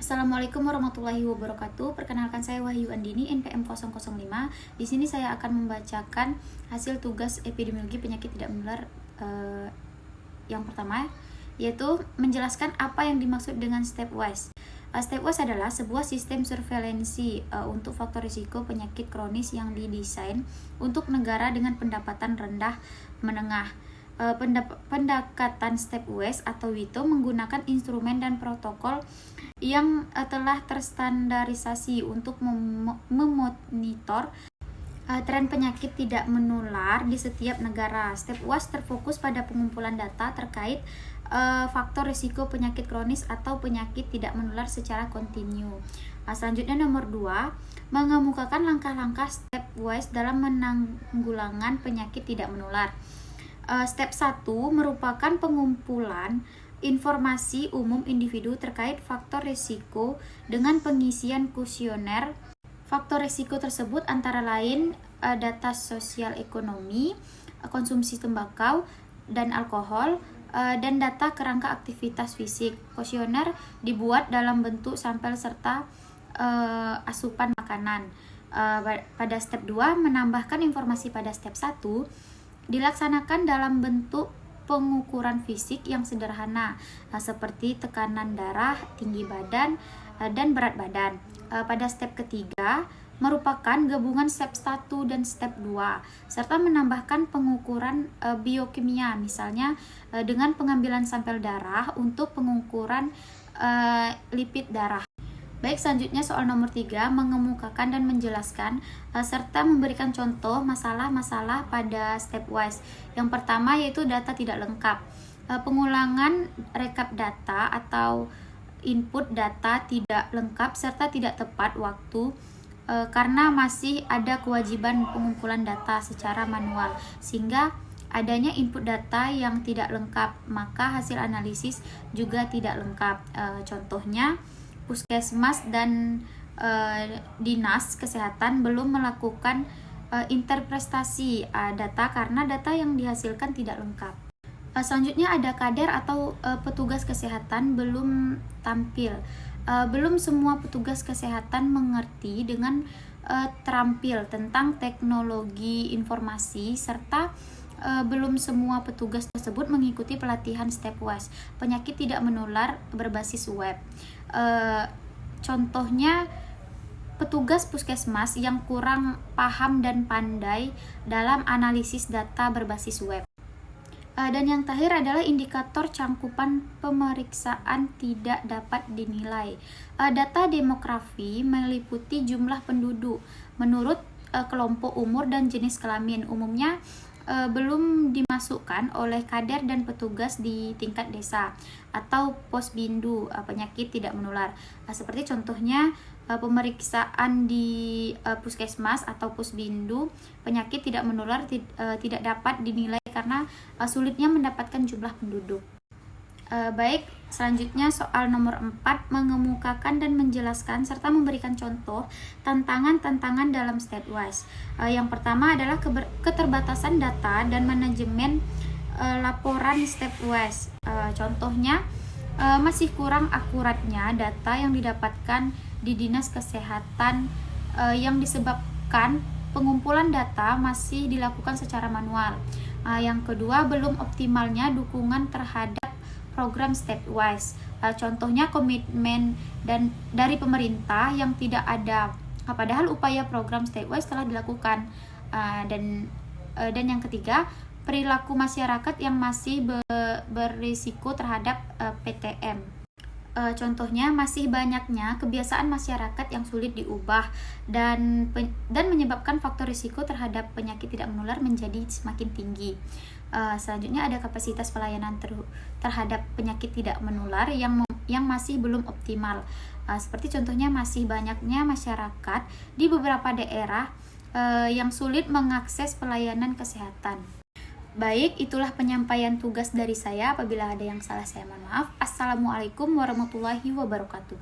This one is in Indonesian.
Assalamualaikum warahmatullahi wabarakatuh. Perkenalkan, saya Wahyu Andini, NPM 005. Di sini saya akan membacakan hasil tugas epidemiologi penyakit tidak menular yang pertama, yaitu menjelaskan apa yang dimaksud dengan stepwise. Stepwise adalah sebuah sistem surveilansi untuk faktor risiko penyakit kronis yang didesain untuk negara dengan pendapatan rendah menengah. Pendekatan stepwise atau WITO menggunakan instrumen dan protokol yang telah terstandarisasi untuk memonitor tren penyakit tidak menular di setiap negara. Stepwise terfokus pada pengumpulan data terkait faktor risiko penyakit kronis atau penyakit tidak menular secara kontinu. Selanjutnya nomor 2, mengemukakan langkah-langkah stepwise dalam menanggulangan penyakit tidak menular. Step 1 merupakan pengumpulan informasi umum individu terkait faktor risiko dengan pengisian kuesioner. Faktor risiko tersebut antara lain data sosial ekonomi, konsumsi tembakau dan alkohol, dan data kerangka aktivitas fisik. Kuesioner dibuat dalam bentuk sampel serta asupan makanan. Pada step 2, menambahkan informasi pada step 1 dilaksanakan dalam bentuk pengukuran fisik yang sederhana, seperti tekanan darah, tinggi badan, dan berat badan. Pada step ketiga merupakan gabungan step 1 dan step 2, serta menambahkan pengukuran biokimia, misalnya dengan pengambilan sampel darah untuk pengukuran lipid darah. Baik, selanjutnya soal nomor 3, mengemukakan dan menjelaskan serta memberikan contoh masalah-masalah pada stepwise. Yang pertama yaitu data tidak lengkap. Pengulangan rekap data atau input data tidak lengkap serta tidak tepat waktu karena masih ada kewajiban pengumpulan data secara manual, sehingga adanya input data yang tidak lengkap, maka hasil analisis juga tidak lengkap. Contohnya, Puskesmas dan Dinas Kesehatan belum melakukan interpretasi data karena data yang dihasilkan tidak lengkap. Selanjutnya ada kader atau petugas kesehatan belum tampil. Belum semua petugas kesehatan mengerti dengan terampil tentang teknologi informasi, serta belum semua petugas tersebut mengikuti pelatihan stepwise penyakit tidak menular berbasis web. Contohnya, petugas puskesmas yang kurang paham dan pandai dalam analisis data berbasis web. Dan yang terakhir adalah indikator cangkupan pemeriksaan tidak dapat dinilai. Data demografi meliputi jumlah penduduk menurut kelompok umur dan jenis kelamin. Umumnya belum dimasukkan oleh kader dan petugas di tingkat desa atau posbindu penyakit tidak menular. Seperti contohnya pemeriksaan di puskesmas atau posbindu penyakit tidak menular tidak dapat dinilai karena sulitnya mendapatkan jumlah penduduk. Baik, selanjutnya soal nomor 4, mengemukakan dan menjelaskan serta memberikan contoh tantangan-tantangan dalam stepwise. Yang pertama adalah keterbatasan data dan manajemen laporan stepwise. Contohnya, masih kurang akuratnya data yang didapatkan di Dinas Kesehatan yang disebabkan pengumpulan data masih dilakukan secara manual. Yang kedua, belum optimalnya dukungan terhadap program stepwise. Contohnya komitmen dari pemerintah yang tidak ada, padahal upaya program stepwise telah dilakukan. Dan yang ketiga, perilaku masyarakat yang masih berisiko terhadap PTM. Contohnya, masih banyaknya kebiasaan masyarakat yang sulit diubah dan menyebabkan faktor risiko terhadap penyakit tidak menular menjadi semakin tinggi. Selanjutnya ada kapasitas pelayanan terhadap penyakit tidak menular yang masih belum optimal. Seperti contohnya, masih banyaknya masyarakat di beberapa daerah yang sulit mengakses pelayanan kesehatan. Baik, itulah penyampaian tugas dari saya. Apabila ada yang salah, saya mohon maaf. Assalamualaikum warahmatullahi wabarakatuh.